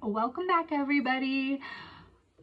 Welcome back, everybody.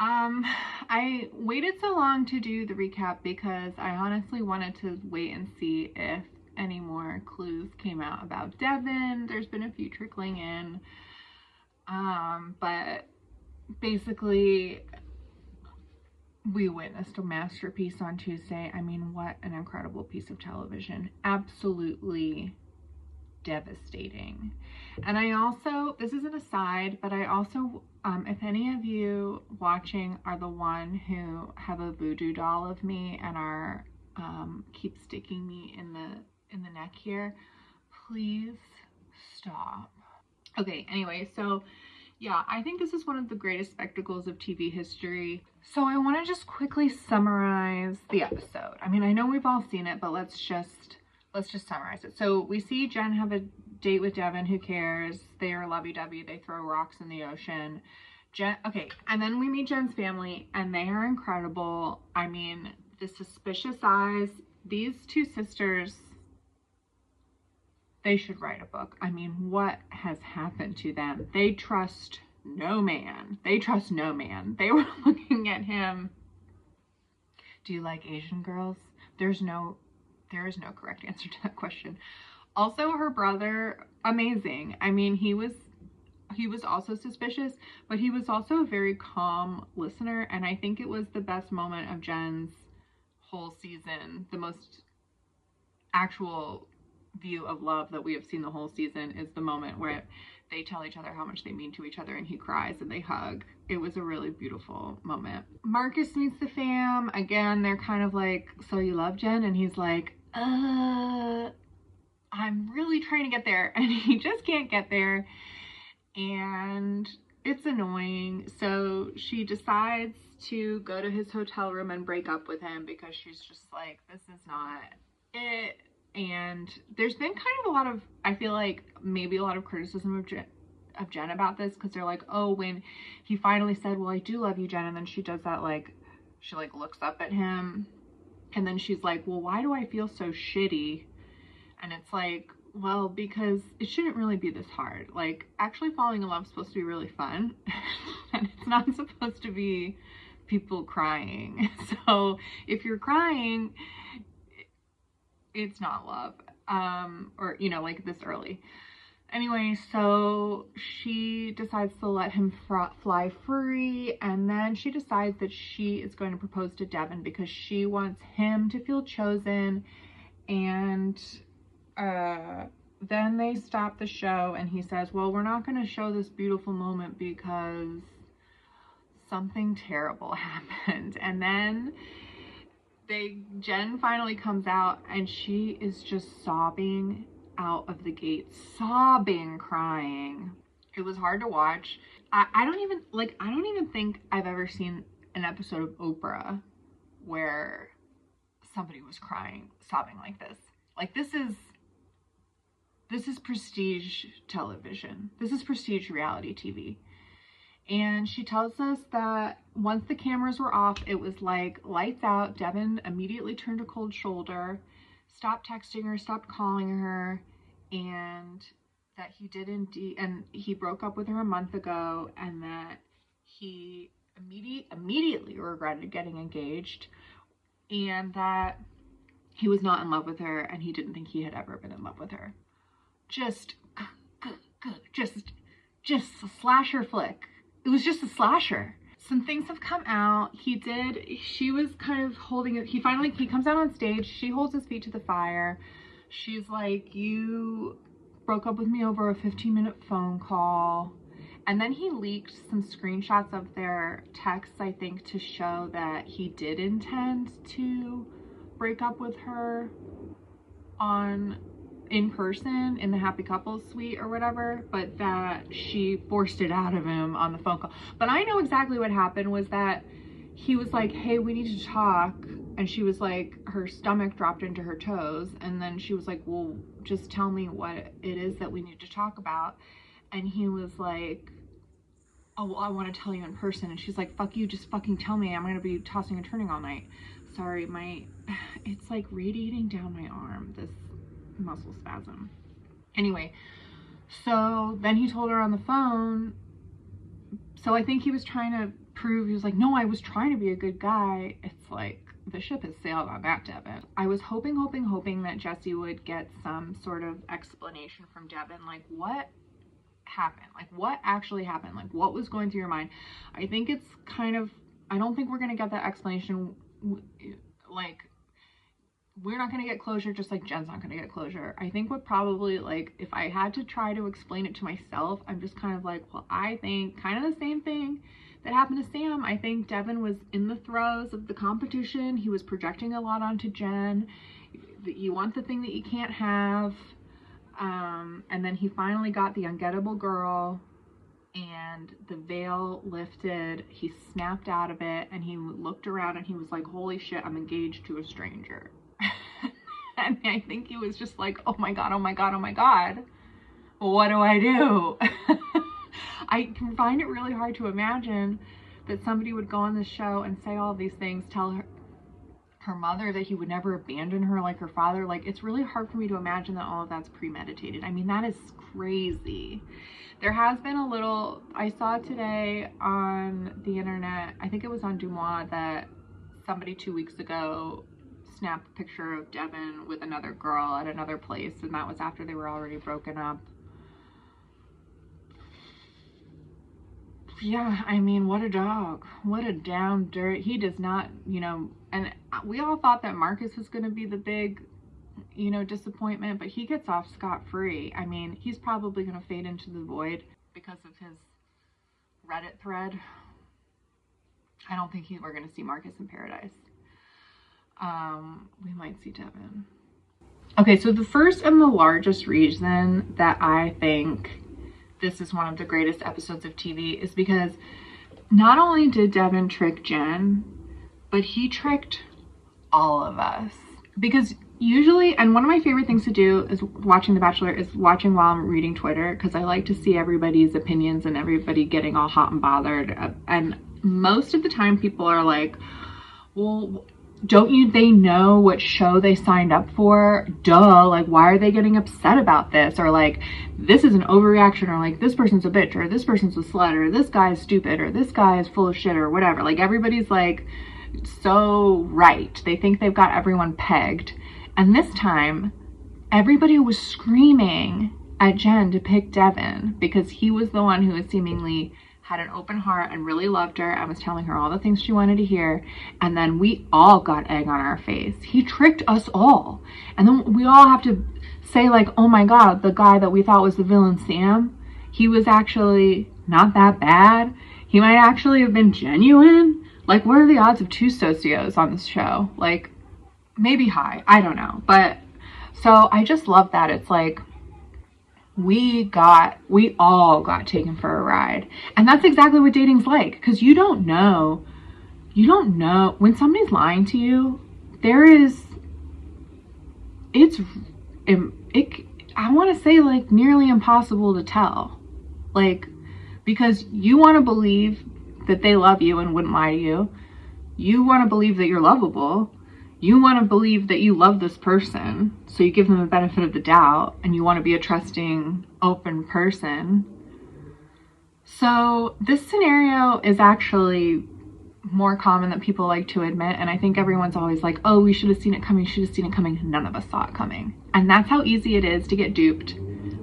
I waited so long to do the recap because I honestly wanted to wait and see if any more clues came out about Devin. There's been a few trickling in, but basically we witnessed a masterpiece on Tuesday. I mean, what an incredible piece of television. Absolutely devastating. And I also, this is an aside, but I also, if any of you watching are the one who have a voodoo doll of me and are keep sticking me in the neck here, please stop. Okay, anyway, so yeah, I think this is one of the greatest spectacles of TV history. So I want to just quickly summarize the episode. I mean, I know we've all seen it, but let's just summarize it. So we see Jenn have a date with Devin. Who cares? They are lovey-dovey. They throw rocks in the ocean. Okay, and then we meet Jenn's family, and they are incredible. I mean, the suspicious eyes. These two sisters, they should write a book. I mean, what has happened to them? They trust no man. They trust no man. They were looking at him. Do you like Asian girls? There is no correct answer to that question. Also, her brother, amazing. I mean, he was also suspicious, but he was also a very calm listener, and I think it was the best moment of Jenn's whole season. The most actual view of love that we have seen the whole season is the moment where they tell each other how much they mean to each other and he cries and they hug. It was a really beautiful moment. Marcus meets the fam. Again, they're kind of like, so you love Jenn? And he's like, I'm really trying to get there. And he just can't get there. And it's annoying. So she decides to go to his hotel room and break up with him because she's just like, this is not it. And there's been kind of a lot of, I feel like maybe a lot of criticism of Jenn about this, because they're like, oh, when he finally said, well, I do love you, Jenn, and then she does that, like, she like looks up at him and then she's like, well, why do I feel so shitty? And it's like, well, because it shouldn't really be this hard. Like, actually falling in love is supposed to be really fun and it's not supposed to be people crying. So if you're crying, it's not love, or, you know, like this early. Anyway, so she decides to let him fly free, and then she decides that she is going to propose to Devin because she wants him to feel chosen. And then they stop the show and he says, well, we're not going to show this beautiful moment because something terrible happened. And then Jenn finally comes out and she is just sobbing out of the gate, sobbing, crying. It was hard to watch. I don't even think I've ever seen an episode of Oprah where somebody was crying, sobbing like this. Like, this is prestige television. This is prestige reality TV. And she tells us that once the cameras were off, it was like lights out. Devin immediately turned a cold shoulder, stopped texting her, stopped calling her, and that he did indeed, and he broke up with her a month ago, and that he immediately regretted getting engaged, and that he was not in love with her, and he didn't think he had ever been in love with her. Just a slasher flick. It was just a slasher. Some things have come out. She was kind of holding it. He comes out on stage. She holds his feet to the fire. She's like, you broke up with me over a 15-minute phone call. And then he leaked some screenshots of their texts, I think, to show that he did intend to break up with her in person in the happy couples suite or whatever, but that she forced it out of him on the phone call. But I know exactly what happened was that he was like, hey, we need to talk. And she was like, her stomach dropped into her toes. And then she was like, well, just tell me what it is that we need to talk about. And he was like, oh, well, I want to tell you in person. And she's like, fuck you, just fucking tell me. I'm going to be tossing and turning all night. Sorry, it's like radiating down my arm, this muscle spasm. Anyway, so then he told her on the phone So I think he was trying to prove, he was like, no, I was trying to be a good guy. It's like, the ship has sailed on that, Devin. I was hoping that Jesse would get some sort of explanation from Devin, like what happened, like what actually happened, like what was going through your mind. I think it's kind of, I don't think we're gonna get that explanation. Like, we're not gonna get closure, just like Jen's not gonna get closure. I think what probably, like, if I had to try to explain it to myself, I'm just kind of like, well, I think kind of the same thing that happened to Sam. I think Devin was in the throes of the competition. He was projecting a lot onto Jenn. You want the thing that you can't have. And then he finally got the ungettable girl, and the veil lifted. He snapped out of it, and he looked around and he was like, holy shit, I'm engaged to a stranger. And I think he was just like, oh my God, oh my God, oh my God. What do I do? I can find it really hard to imagine that somebody would go on this show and say all these things, tell her mother that he would never abandon her like her father. Like, it's really hard for me to imagine that all of that's premeditated. I mean, that is crazy. There has been a little, I saw today on the internet, I think it was on Dumois, that somebody 2 weeks ago snapped a picture of Devin with another girl at another place, and that was after they were already broken up. Yeah, I mean, what a dog. What a down dirt. He does not, you know, and we all thought that Marcus was going to be the big, you know, disappointment, but he gets off scot-free. I mean, he's probably going to fade into the void because of his Reddit thread. I don't think we're going to see Marcus in paradise. We might see Devin. Okay, so the first and the largest reason that I think this is one of the greatest episodes of TV is because not only did Devin trick Jenn, but he tricked all of us. Because usually, and one of my favorite things to do is watching The Bachelor is watching while I'm reading Twitter, because I like to see everybody's opinions and everybody getting all hot and bothered. And most of the time people are like, well, don't they know what show they signed up for? Duh, like, why are they getting upset about this? Or like, this is an overreaction, or like, this person's a bitch, or this person's a slut, or this guy is stupid, or this guy is full of shit, or whatever. Like, everybody's like so right. They think they've got everyone pegged. And this time, everybody was screaming at Jenn to pick Devin because he was the one who was seemingly had an open heart and really loved her and was telling her all the things she wanted to hear. And then we all got egg on our face. He tricked us all. And then we all have to say, like, oh my God, the guy that we thought was the villain, Sam, he was actually not that bad. He might actually have been genuine. Like, what are the odds of 2 socios on this show? Like, maybe high. I don't know. But so I just love that. It's like, we all got taken for a ride. And that's exactly what dating's like, because you don't know when somebody's lying to you. I want to say, like, nearly impossible to tell, like, because you want to believe that they love you and wouldn't lie to you. You want to believe that you're lovable. You want to believe that you love this person, so you give them the benefit of the doubt, and you want to be a trusting, open person. So this scenario is actually more common than people like to admit, and I think everyone's always like, oh, we should have seen it coming, should have seen it coming. None of us saw it coming. And that's how easy it is to get duped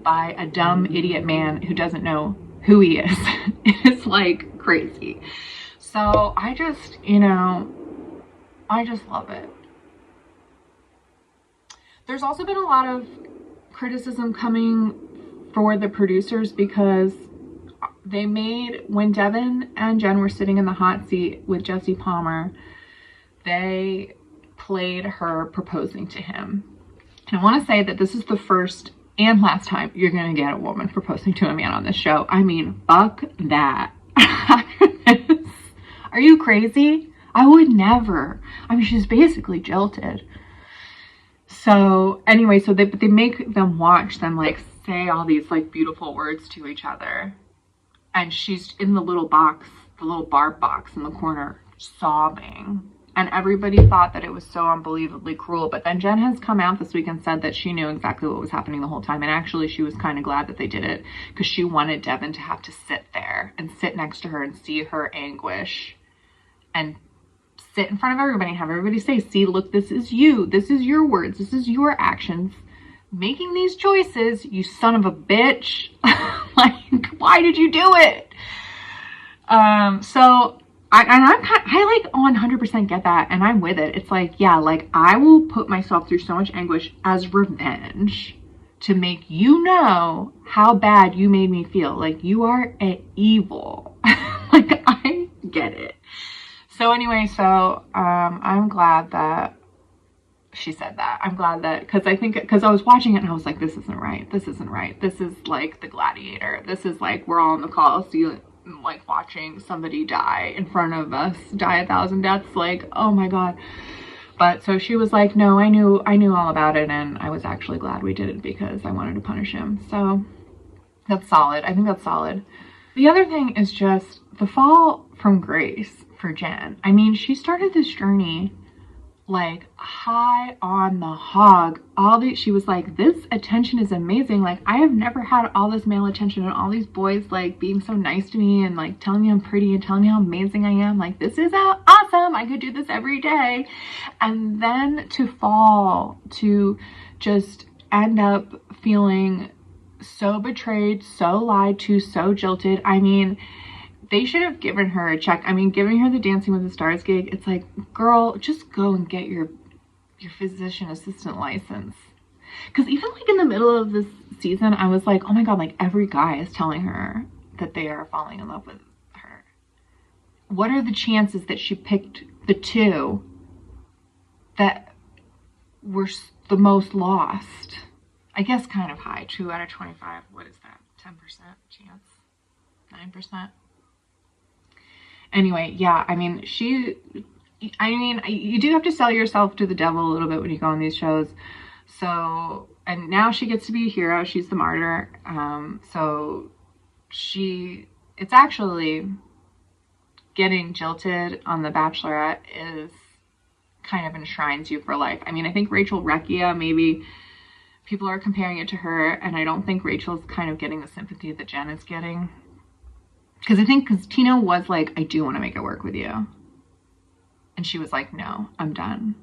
by a dumb idiot man who doesn't know who he is. It's like crazy. So I just love it. There's also been a lot of criticism coming for the producers because they made, when Devin and Jenn were sitting in the hot seat with Jesse Palmer, they played her proposing to him. And I want to say that this is the first and last time you're going to get a woman proposing to a man on this show. I mean, fuck that. Are you crazy? I would never. I mean, she's basically jilted. So anyway, so they make them watch them, like, say all these, like, beautiful words to each other. And she's in the little box, the little barb box in the corner, sobbing. And everybody thought that it was so unbelievably cruel. But then Jenn has come out this week and said that she knew exactly what was happening the whole time. And actually, she was kind of glad that they did it because she wanted Devin to have to sit there there and sit next to her and see her anguish and sit in front of everybody and have everybody say, see, look, this is you. This is your words. This is your actions. Making these choices, you son of a bitch. Like, why did you do it? So I like 100% get that, and I'm with it. It's like, yeah, like I will put myself through so much anguish as revenge to make you know how bad you made me feel. Like, you are evil. Like, I get it. So anyway, I'm glad that she said that. I'm glad that, because I was watching it and I was like, this isn't right. This isn't right. This is like The Gladiator. This is like, we're all in the Coliseum, like watching somebody die in front of us, die 1,000 deaths. Like, oh my God. But so she was like, no, I knew all about it, and I was actually glad we did it because I wanted to punish him. So that's solid. I think that's solid. The other thing is just the fall from grace for Jenn. I mean, she started this journey like high on the hog. She was like, this attention is amazing. Like, I have never had all this male attention and all these boys like being so nice to me and like telling me I'm pretty and telling me how amazing I am. Like, this is awesome. I could do this every day. And then to fall to just end up feeling so betrayed, so lied to, so jilted. I mean, they should have given her a check. I mean, giving her the Dancing with the Stars gig, it's like, girl, just go and get your physician assistant license. Because even like in the middle of this season, I was like, oh my God, like every guy is telling her that they are falling in love with her. What are the chances that she picked the two that were the most lost? I guess kind of high. 2 out of 25. What is that? 10% chance? 9%? Anyway, yeah, I mean, you do have to sell yourself to the devil a little bit when you go on these shows. So, and now she gets to be a hero. She's the martyr. So it's actually getting jilted on The Bachelorette is kind of enshrines you for life. I mean, I think Rachel Recchia, maybe people are comparing it to her, and I don't think Rachel's kind of getting the sympathy that Jenn is getting. Because Tina was like, I do want to make it work with you. And she was like, no, I'm done.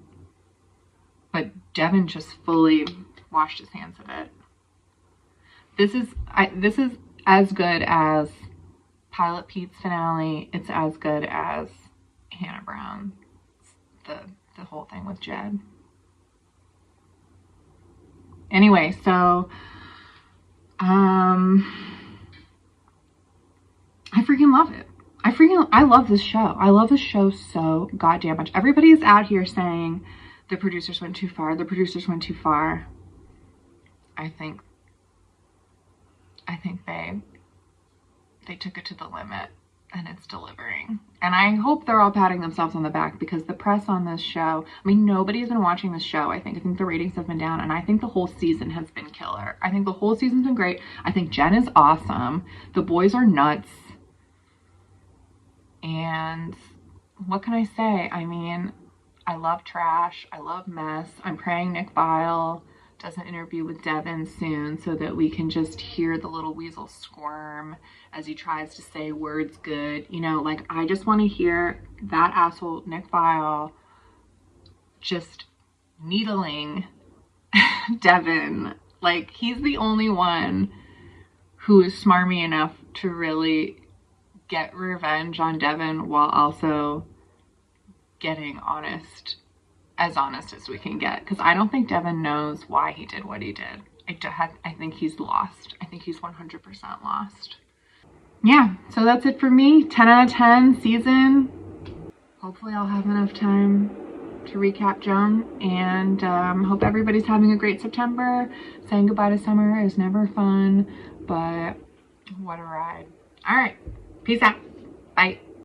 But Devin just fully washed his hands of it. This is as good as Pilot Pete's finale. It's as good as Hannah Brown. The whole thing with Jed. Anyway, so I freaking love it. I love this show. I love this show so goddamn much. Everybody's out here saying the producers went too far. The producers went too far. I think they took it to the limit, and it's delivering. And I hope they're all patting themselves on the back, because the press on this show, I mean, nobody's been watching this show. I think the ratings have been down, and I think the whole season has been killer. I think the whole season's been great. I think Jenn is awesome. The boys are nuts. And what can I say? I mean, I love trash. I love mess. I'm praying Nick Viall does an interview with Devin soon so that we can just hear the little weasel squirm as he tries to say words good. You know, like, I just want to hear that asshole Nick Viall just needling Devin. Like, he's the only one who is smarmy enough to really get revenge on Devin while also getting honest as we can get. Because I don't think Devin knows why he did what he did. I think he's lost. I think he's 100% lost. Yeah, so that's it for me. 10 out of 10 season. Hopefully I'll have enough time to recap Joan, and hope everybody's having a great September. Saying goodbye to summer is never fun, but what a ride. All right. Peace out. Bye.